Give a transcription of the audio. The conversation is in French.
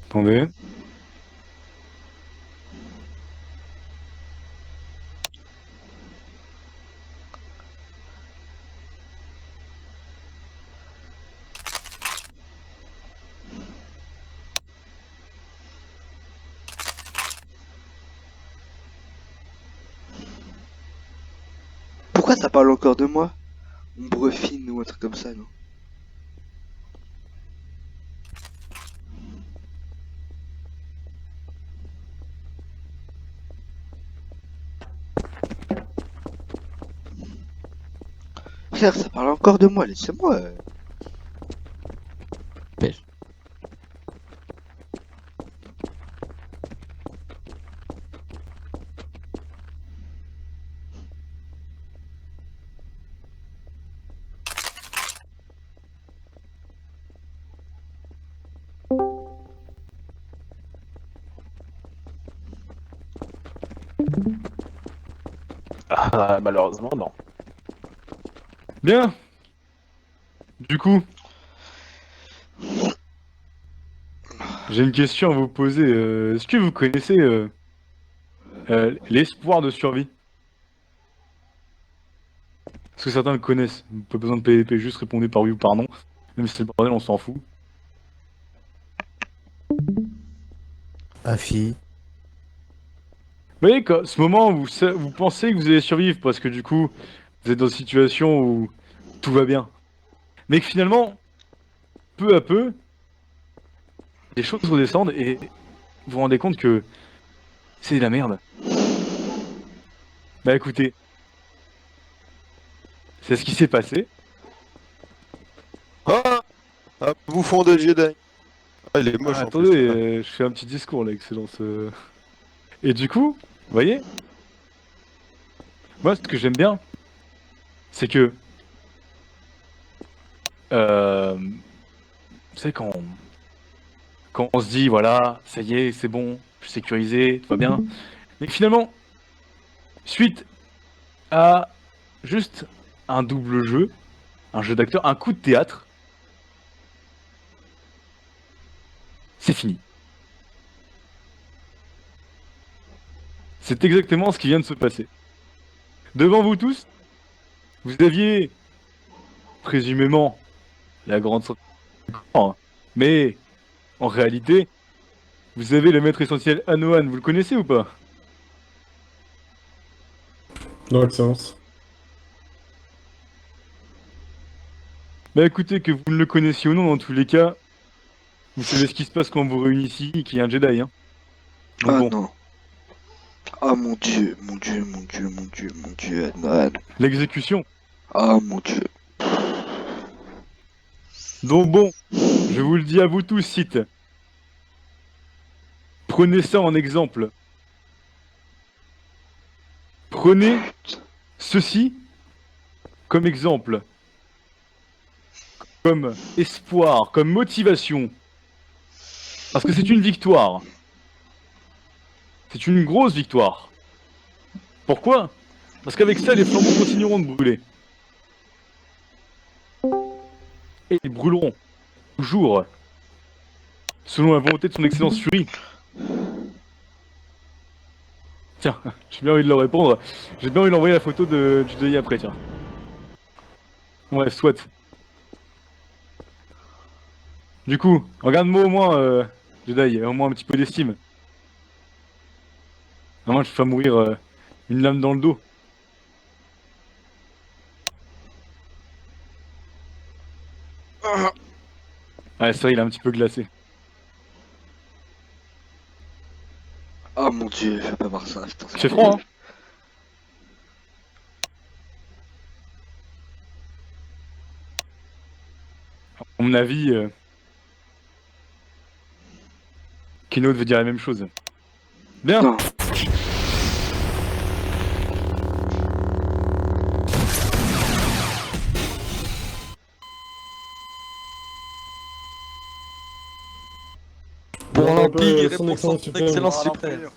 Attendez. Pourquoi ça parle encore de moi? Ombre fine ou un truc comme ça, non? Frère, ça parle encore de moi, laissez-moi. Pêche. Ah, malheureusement, non. Bien. Du coup, j'ai une question à vous poser. Est-ce que vous connaissez l'espoir de survie? Est-ce que certains le connaissent? Pas besoin de PVP, juste répondez par oui ou par non. Même si c'est le bordel, on s'en fout. Afi. Vous voyez, quoi, ce moment où vous pensez que vous allez survivre parce que du coup, vous êtes dans une situation où tout va bien. Mais que finalement, peu à peu, les choses redescendent et vous vous rendez compte que c'est de la merde. Bah écoutez, c'est ce qui s'est passé. Ah! Un bouffon de Jedi. Ah, il est Ah, moche en plus. attendez, je fais un petit discours là, excellence. Et du coup, vous voyez, moi ce que j'aime bien, c'est que, vous savez, quand on se dit, voilà, ça y est, c'est bon, je suis sécurisé, tout va bien. Mais finalement, suite à juste un double jeu, un jeu d'acteur, un coup de théâtre, c'est fini. C'est exactement ce qui vient de se passer. Devant vous tous, vous aviez présumément la grande sortie du corps, mais en réalité, vous avez le maître essentiel Anohan, vous le connaissez ou pas? Non, excellence. Bah écoutez, que vous ne le connaissiez ou non, dans tous les cas, vous savez ce qui se passe quand vous réunissez ici, qu'il y a un Jedi, hein. Donc Ah bon, non. Ah mon dieu, mon dieu, mon dieu, mon dieu, mon dieu, Adnan. l'exécution. Ah mon dieu. Donc bon, je vous le dis à vous tous, site. Prenez ça en exemple. Prenez ceci comme exemple, comme espoir, comme motivation. Parce que c'est une victoire. C'est une grosse victoire. Pourquoi? Parce qu'avec ça, les flambeaux continueront de brûler. Et ils brûleront toujours selon la volonté de son excellence Fury. Tiens, j'ai bien envie de leur répondre. J'ai bien envie d'envoyer la photo du Jedi après, tiens. Ouais, soit. Du coup, regarde-moi au moins, Jedi, au moins un petit peu d'estime. À moins que je te fasse mourir une lame dans le dos. Ouais, c'est vrai, il est un petit peu glacé. Ah mon dieu, je vais pas voir ça, putain, C'est froid, hein? À mon avis, Kino devait dire la même chose. Bien. Non. Pour Demande un l'Empire peu et son pour son excellence suprême. excellence suprême.